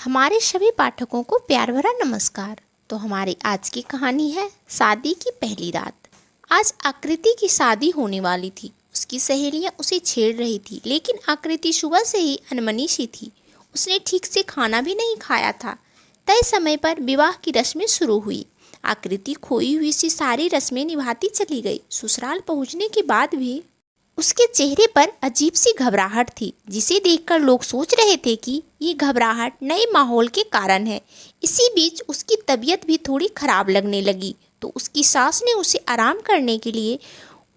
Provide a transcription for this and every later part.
हमारे सभी पाठकों को प्यार भरा नमस्कार। तो हमारी आज की कहानी है शादी की पहली रात। आज आकृति की शादी होने वाली थी। उसकी सहेलियां उसे छेड़ रही थी, लेकिन आकृति सुबह से ही अनमनी सी थी। उसने ठीक से खाना भी नहीं खाया था। तय समय पर विवाह की रस्में शुरू हुई। आकृति खोई हुई सी सारी रस्में निभाती चली गई। ससुराल पहुंचने के बाद भी उसके चेहरे पर अजीब सी घबराहट थी, जिसे देखकर लोग सोच रहे थे कि ये घबराहट नए माहौल के कारण है। इसी बीच उसकी तबीयत भी थोड़ी खराब लगने लगी, तो उसकी सास ने उसे आराम करने के लिए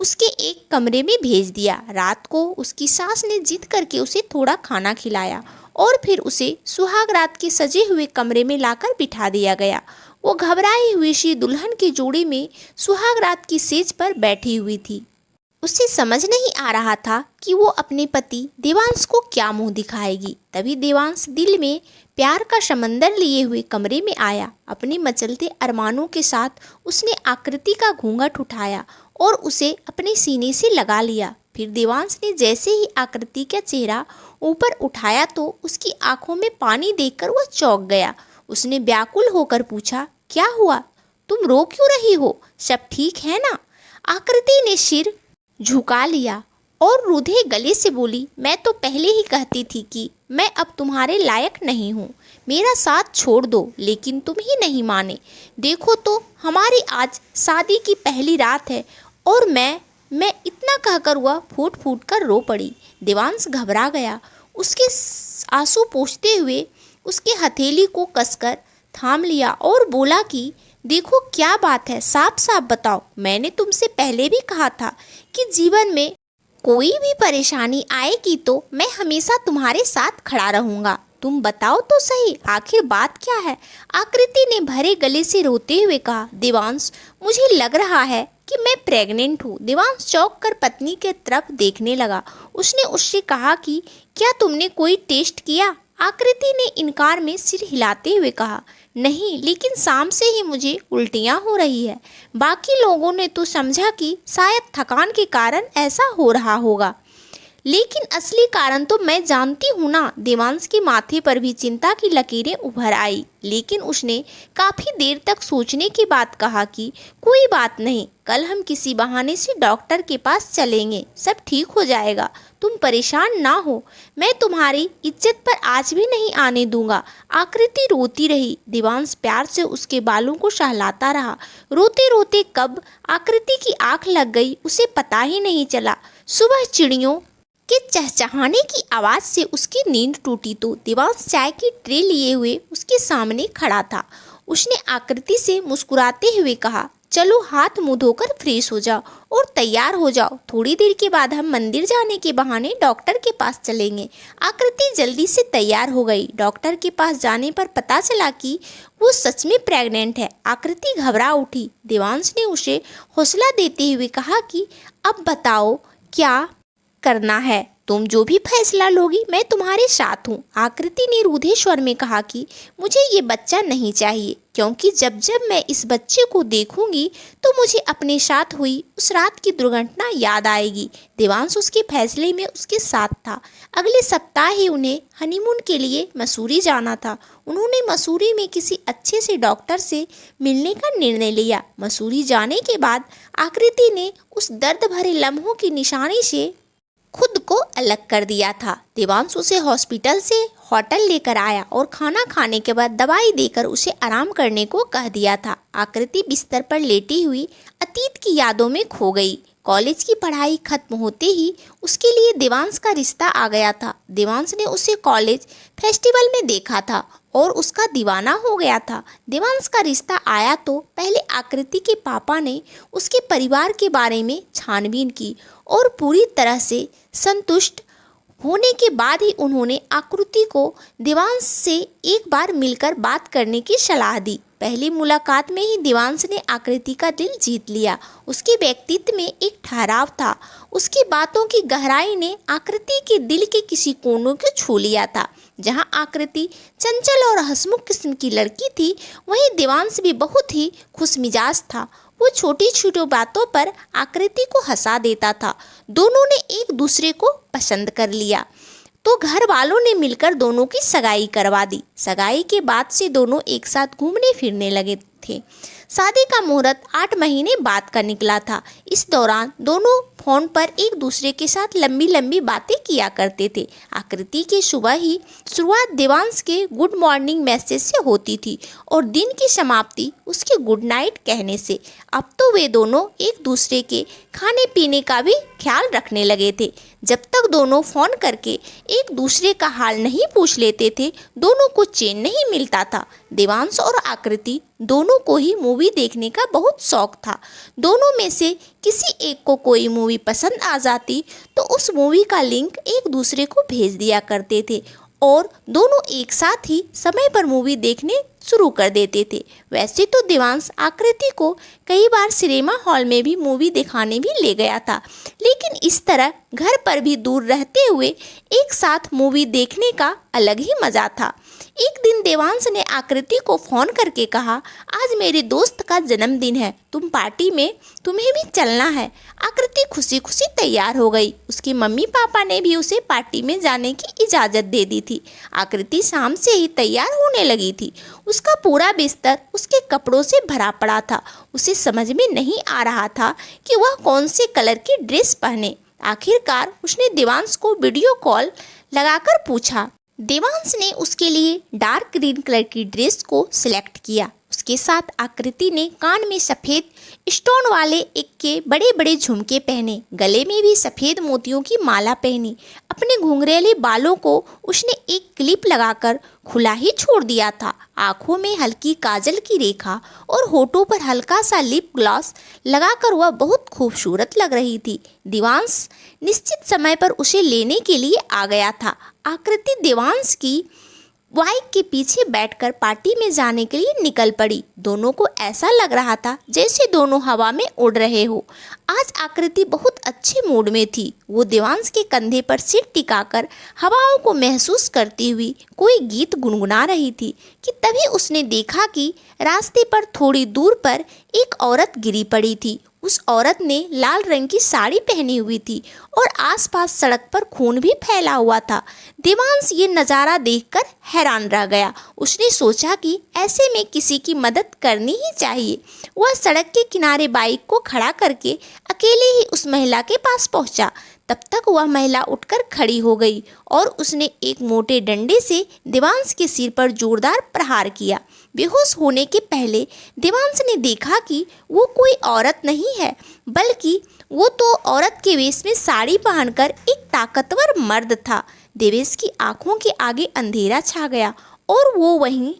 उसके एक कमरे में भेज दिया। रात को उसकी सास ने जिद करके उसे थोड़ा खाना खिलाया और फिर उसे सुहाग रात के सजे हुए कमरे में लाकर बिठा दिया गया। वो घबराई हुई सी दुल्हन के जोड़े में सुहाग रात की सेज पर बैठी हुई थी। उसे समझ नहीं आ रहा था कि वो अपने पति देवांश को क्या मुंह दिखाएगी। तभी देवांश दिल में प्यार का समंदर लिए हुए कमरे में आया। अपने मचलते अरमानों के साथ उसने आकृति का घूंघट उठाया और उसे अपने सीने से लगा लिया। फिर देवांश ने जैसे ही आकृति का चेहरा ऊपर उठाया तो उसकी आंखों में पानी देखकर वह चौंक गया। उसने व्याकुल होकर पूछा, क्या हुआ? तुम रो क्यों रही हो? सब ठीक है ना? आकृति ने सिर झुका लिया और रूधे गले से बोली, मैं तो पहले ही कहती थी कि मैं अब तुम्हारे लायक नहीं हूँ। मेरा साथ छोड़ दो, लेकिन तुम ही नहीं माने। देखो तो हमारी आज शादी की पहली रात है और मैं इतना कहकर वह फूट फूट कर रो पड़ी। देवांश घबरा गया। उसके आंसू पोंछते हुए उसके हथेली को कसकर थाम लिया और बोला कि देखो क्या बात है, साफ साफ बताओ। मैंने तुमसे पहले भी कहा था कि जीवन में कोई भी परेशानी आएगी तो मैं हमेशा तुम्हारे साथ खड़ा रहूंगा। तुम बताओ तो सही, आखिर बात क्या है? आकृति ने भरे गले से रोते हुए कहा, देवांश, मुझे लग रहा है कि मैं प्रेग्नेंट हूँ। देवांश चौंक कर पत्नी के तरफ देखने लगा। उसने उससे कहा कि क्या तुमने कोई टेस्ट किया? आकृति ने इनकार में सिर हिलाते हुए कहा, नहीं, लेकिन शाम से ही मुझे उल्टियाँ हो रही है। बाकी लोगों ने तो समझा कि शायद थकान के कारण ऐसा हो रहा होगा, लेकिन असली कारण तो मैं जानती हूँ ना। देवांश के माथे पर भी चिंता की लकीरें उभर आई, लेकिन उसने काफ़ी देर तक सोचने के बाद कहा कि कोई बात नहीं, कल हम किसी बहाने से डॉक्टर के पास चलेंगे, सब ठीक हो जाएगा। तुम परेशान ना हो, मैं तुम्हारी इज्जत पर आज भी नहीं आने दूंगा। आकृति रोती रही। देवांश प्यार से उसके बालों को सहलाता रहा। रोते रोते कब आकृति की आंख लग गई उसे पता ही नहीं चला। सुबह चिड़ियों के चहचहाने की आवाज़ से उसकी नींद टूटी तो देवांश चाय की ट्रे लिए हुए उसके सामने खड़ा था। उसने आकृति से मुस्कुराते हुए कहा, चलो हाथ मुंह धोकर फ्रेश हो जाओ और तैयार हो जाओ। थोड़ी देर के बाद हम मंदिर जाने के बहाने डॉक्टर के पास चलेंगे। आकृति जल्दी से तैयार हो गई। डॉक्टर के पास जाने पर पता चला कि वो सच में प्रेग्नेंट है। आकृति घबरा उठी। देवांश ने उसे हौसला देते हुए कहा कि अब बताओ क्या करना है? तुम जो भी फैसला लोगी मैं तुम्हारे साथ हूँ। आकृति ने रूधे स्वर में कहा कि मुझे ये बच्चा नहीं चाहिए, क्योंकि जब जब मैं इस बच्चे को देखूंगी तो मुझे अपने साथ हुई उस रात की दुर्घटना याद आएगी। देवांश उसके फैसले में उसके साथ था। अगले सप्ताह ही उन्हें हनीमून के लिए मसूरी जाना था। उन्होंने मसूरी में किसी अच्छे से डॉक्टर से मिलने का निर्णय लिया। मसूरी जाने के बाद आकृति ने उस दर्द भरे लम्हों की निशानी से खुद को अलग कर दिया था। देवांश उसे हॉस्पिटल से होटल लेकर आया और खाना खाने के बाद दवाई देकर उसे आराम करने को कह दिया था। आकृति बिस्तर पर लेटी हुई अतीत की यादों में खो गई। कॉलेज की पढ़ाई खत्म होते ही उसके लिए देवांश का रिश्ता आ गया था। देवांश ने उसे कॉलेज फेस्टिवल में देखा था और उसका दीवाना हो गया था। देवांश का रिश्ता आया तो पहले आकृति के पापा ने उसके परिवार के बारे में छानबीन की और पूरी तरह से संतुष्ट होने के बाद ही उन्होंने आकृति को देवांश से एक बार मिलकर बात करने की सलाह दी। पहली मुलाकात में ही देवांश ने आकृति का दिल जीत लिया। उसके व्यक्तित्व में एक ठहराव था। उसकी बातों की गहराई ने आकृति के दिल के किसी कोनों को छू लिया था। जहां आकृति चंचल और हंसमुख किस्म की लड़की थी, वहीं देवांश भी बहुत ही खुशमिजाज था। वो छोटी छोटी बातों पर आकृति को हंसा देता था। दोनों ने एक दूसरे को पसंद कर लिया। तो घर वालों ने मिलकर दोनों की सगाई करवा दी। सगाई के बाद से दोनों एक साथ घूमने फिरने लगे थे। शादी का मुहूर्त 8 महीने बाद का निकला था। इस दौरान दोनों फोन पर एक दूसरे के साथ लंबी लंबी बातें किया करते थे। आकृति की सुबह ही शुरुआत देवांश के गुड मॉर्निंग मैसेज से होती थी और दिन की समाप्ति उसके गुड नाइट कहने से। अब तो वे दोनों एक दूसरे के खाने पीने का भी ख्याल रखने लगे थे। जब तक दोनों फ़ोन करके एक दूसरे का हाल नहीं पूछ लेते थे, दोनों को चैन नहीं मिलता था। देवांश और आकृति दोनों को ही मूवी देखने का बहुत शौक था। दोनों में से किसी एक को कोई मूवी पसंद आ जाती तो उस मूवी का लिंक एक दूसरे को भेज दिया करते थे और दोनों एक साथ ही समय पर मूवी देखने शुरू कर देते थे। वैसे तो देवांश आकृति को कई बार सिनेमा हॉल में भी मूवी दिखाने भी ले गया था, लेकिन इस तरह घर पर भी दूर रहते हुए एक साथ मूवी देखने का अलग ही मज़ा था। एक दिन देवांश ने आकृति को फ़ोन करके कहा, आज मेरे दोस्त का जन्मदिन है, तुम पार्टी में तुम्हें भी चलना है। आकृति खुशी खुशी तैयार हो गई। उसके मम्मी पापा ने भी उसे पार्टी में जाने की इजाज़त दे दी थी। आकृति शाम से ही तैयार होने लगी थी। उसका पूरा बिस्तर उसके कपड़ों से भरा पड़ा था। उसे समझ में नहीं आ रहा था कि वह कौन से कलर की ड्रेस पहने। आखिरकार उसने देवांश को वीडियो कॉल लगाकर पूछा। देवांश ने उसके लिए डार्क ग्रीन कलर की ड्रेस को सिलेक्ट किया। उसके साथ आकृति ने कान में सफ़ेद स्टोन वाले एक के बड़े बड़े झुमके पहने, गले में भी सफ़ेद मोतियों की माला पहनी। अपने घुंघरेले बालों को उसने एक क्लिप लगाकर खुला ही छोड़ दिया था। आँखों में हल्की काजल की रेखा और होठों पर हल्का सा लिप ग्लॉस लगाकर वह बहुत खूबसूरत लग रही थी। देवांश निश्चित समय पर उसे लेने के लिए आ गया था। आकृति देवांश की बाइक के पीछे बैठकर पार्टी में जाने के लिए निकल पड़ी। दोनों को ऐसा लग रहा था जैसे दोनों हवा में उड़ रहे हो। आज आकृति बहुत अच्छे मूड में थी। वो देवांश के कंधे पर सिर टिकाकर हवाओं को महसूस करती हुई कोई गीत गुनगुना रही थी कि तभी उसने देखा कि रास्ते पर थोड़ी दूर पर एक औरत गिरी पड़ी थी। उस औरत ने लाल रंग की साड़ी पहनी हुई थी और आसपास सड़क पर खून भी फैला हुआ था। देवांश ये नज़ारा देखकर हैरान रह गया। उसने सोचा कि ऐसे में किसी की मदद करनी ही चाहिए। वह सड़क के किनारे बाइक को खड़ा करके अकेले ही उस महिला के पास पहुंचा। तब तक वह महिला उठकर खड़ी हो गई और उसने एक मोटे डंडे से देवांश के सिर पर जोरदार प्रहार किया। बेहोश होने के पहले देवांश ने देखा कि वो कोई औरत नहीं है, बल्कि वो तो औरत के वेश में साड़ी पहनकर एक ताकतवर मर्द था। देवेश की आंखों के आगे अंधेरा छा गया और वो वहीं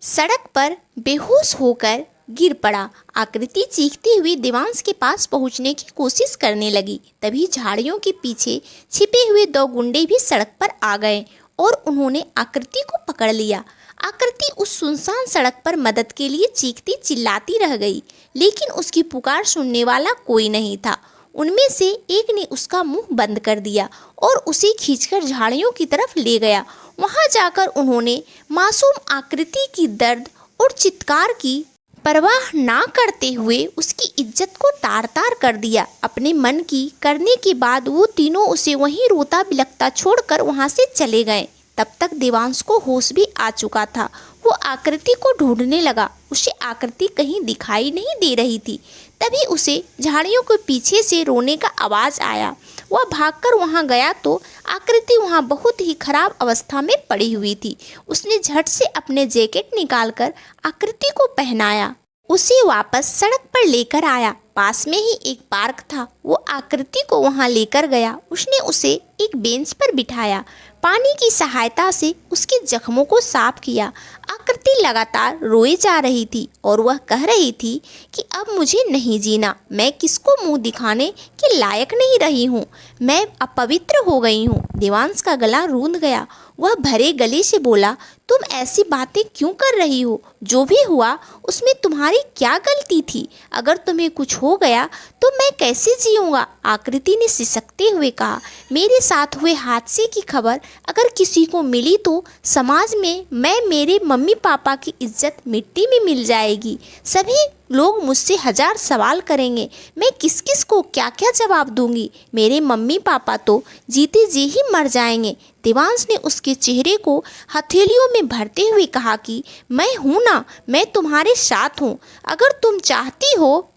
सड़क पर बेहोश होकर गिर पड़ा। आकृति चीखती हुई देवांश के पास पहुंचने की कोशिश करने लगी। तभी झाड़ियों के पीछे छिपे हुए 2 गुंडे भी सड़क पर आ गए और उन्होंने आकृति को पकड़ लिया। आकृति उस सुनसान सड़क पर मदद के लिए चीखती चिल्लाती रह गई, लेकिन उसकी पुकार सुनने वाला कोई नहीं था। उनमें से एक ने उसका मुंह बंद कर दिया और उसे खींचकर झाड़ियों की तरफ ले गया। वहां जाकर उन्होंने मासूम आकृति की दर्द और चित्कार की परवाह ना करते हुए उसकी इज्जत को तार तार कर दिया। अपने मन की करने के बाद वो तीनों उसे वहीं रोता बिलखता छोड़कर वहां से चले गए। तब तक देवांश को होश भी आ चुका था। वो आकृति को ढूंढने लगा। उसे आकृति कहीं दिखाई नहीं दे रही थी। तभी उसे झाड़ियों के पीछे से रोने का आवाज़ आया। वह भागकर वहां गया तो आकृति वहां बहुत ही खराब अवस्था में पड़ी हुई थी। उसने झट से अपने जैकेट निकालकर आकृति को पहनाया, उसे वापस सड़क पर लेकर आया। पास में ही एक पार्क था। वो आकृति को वहां लेकर गया। उसने उसे एक बेंच पर बिठाया। पानी की सहायता से उसके जख्मों को साफ किया। आकृति लगातार रोए जा रही थी और वह कह रही थी कि अब मुझे नहीं जीना। मैं किसको मुंह दिखाने के लायक नहीं रही हूँ। मैं अपवित्र हो गई हूँ। देवांश का गला रूंध गया। वह भरे गले से बोला, तुम ऐसी बातें क्यों कर रही हो? जो भी हुआ उसमें तुम्हारी क्या गलती थी? अगर तुम्हें कुछ हो गया तो मैं कैसे जीऊँगा? आकृति ने सिसकते हुए कहा, मेरे साथ हुए हादसे की खबर अगर किसी को मिली तो समाज में मैं मेरे मम्मी पापा की इज्जत मिट्टी में मिल जाएगी। सभी लोग मुझसे 1000 सवाल करेंगे। मैं किस किस को क्या क्या जवाब दूंगी? मेरे मम्मी पापा तो जीते जी ही मर जाएंगे। देवांश ने उसके चेहरे को हथेलियों में भरते हुए कहा कि मैं हूँ ना, मैं तुम्हारे साथ हूँ। अगर तुम चाहती हो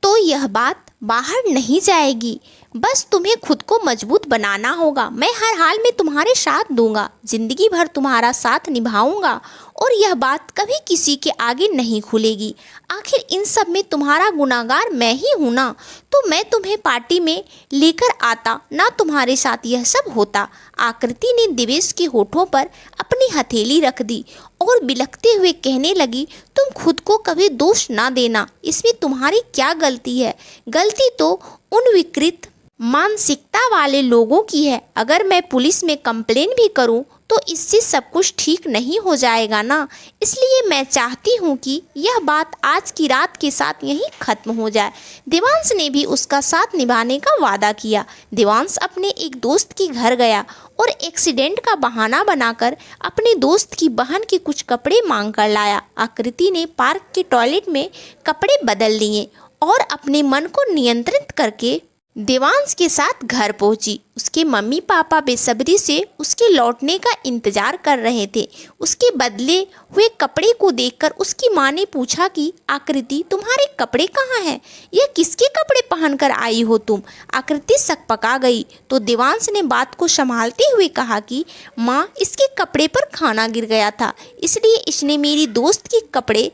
तो यह बात बाहर नहीं जाएगी, बस तुम्हें खुद को मजबूत बनाना होगा। मैं हर हाल में तुम्हारे साथ दूंगा, जिंदगी भर तुम्हारा साथ निभाऊंगा और यह बात कभी किसी के आगे नहीं खुलेगी। आखिर इन सब में तुम्हारा गुनाहगार मैं ही हूँ ना, तो मैं तुम्हें पार्टी में लेकर आता ना, तुम्हारे साथ यह सब होता। आकृति ने देवेश के होठों पर अपनी हथेली रख दी और बिलखते हुए कहने लगी, तुम खुद को कभी दोष ना देना, इसमें तुम्हारी क्या गलती है? गलती तो उन विकृत मानसिकता वाले लोगों की है। अगर मैं पुलिस में कंप्लेन भी करूं तो इससे सब कुछ ठीक नहीं हो जाएगा ना। इसलिए मैं चाहती हूं कि यह बात आज की रात के साथ यहीं खत्म हो जाए। देवांश ने भी उसका साथ निभाने का वादा किया। देवांश अपने एक दोस्त के घर गया और एक्सीडेंट का बहाना बनाकर अपने दोस्त की बहन के कुछ कपड़े मांग कर लाया। आकृति ने पार्क के टॉयलेट में कपड़े बदल लिए और अपने मन को नियंत्रित करके देवांश के साथ घर पहुंची। उसके मम्मी पापा बेसब्री से उसके लौटने का इंतजार कर रहे थे। उसके बदले हुए कपड़े को देखकर उसकी माँ ने पूछा कि आकृति, तुम्हारे कपड़े कहाँ हैं? यह किसके कपड़े पहनकर आई हो तुम? आकृति सकपका गई तो देवांश ने बात को संभालते हुए कहा कि माँ, इसके कपड़े पर खाना गिर गया था, इसलिए इसने मेरी दोस्त के कपड़े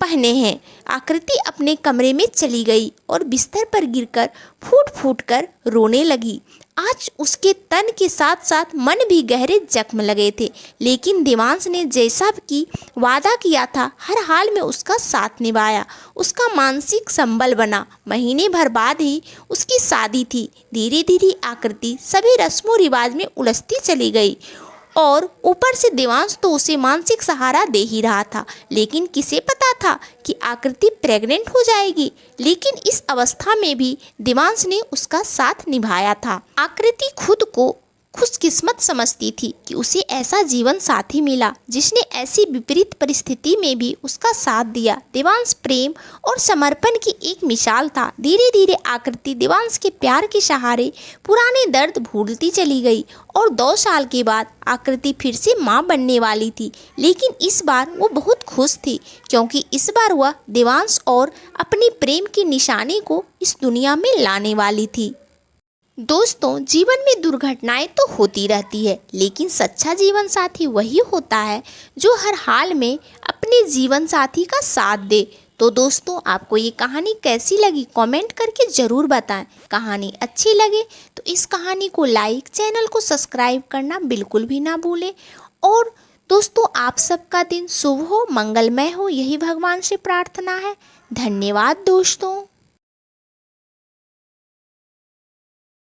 पहने हैं। आकृति अपने कमरे में चली गई और बिस्तर पर गिरकर फूट फूट कर रोने लगी। आज उसके तन के साथ साथ मन भी गहरे जख्म लगे थे, लेकिन देवांश ने जैसा कि वादा किया था हर हाल में उसका साथ निभाया, उसका मानसिक संबल बना। महीने भर बाद ही उसकी शादी थी। धीरे धीरे आकृति सभी रस्मों रिवाज में उलझती चली गई और ऊपर से देवांश तो उसे मानसिक सहारा दे ही रहा था। लेकिन किसे पता था कि आकृति प्रेग्नेंट हो जाएगी। लेकिन इस अवस्था में भी देवांश ने उसका साथ निभाया था। आकृति खुद को खुशकिस्मत समझती थी कि उसे ऐसा जीवन साथी मिला जिसने ऐसी विपरीत परिस्थिति में भी उसका साथ दिया। देवांश प्रेम और समर्पण की एक मिसाल था। धीरे धीरे आकृति देवांश के प्यार के सहारे पुराने दर्द भूलती चली गई और 2 साल के बाद आकृति फिर से माँ बनने वाली थी। लेकिन इस बार वो बहुत खुश थी, क्योंकि इस बार वह देवांश और अपनी प्रेम की निशानी को इस दुनिया में लाने वाली थी। दोस्तों, जीवन में दुर्घटनाएं तो होती रहती है, लेकिन सच्चा जीवन साथी वही होता है जो हर हाल में अपने जीवन साथी का साथ दे। तो दोस्तों, आपको ये कहानी कैसी लगी कमेंट करके ज़रूर बताएं। कहानी अच्छी लगे तो इस कहानी को लाइक, चैनल को सब्सक्राइब करना बिल्कुल भी ना भूलें। और दोस्तों, आप सबका दिन शुभ हो, मंगलमय हो, यही भगवान से प्रार्थना है। धन्यवाद दोस्तों।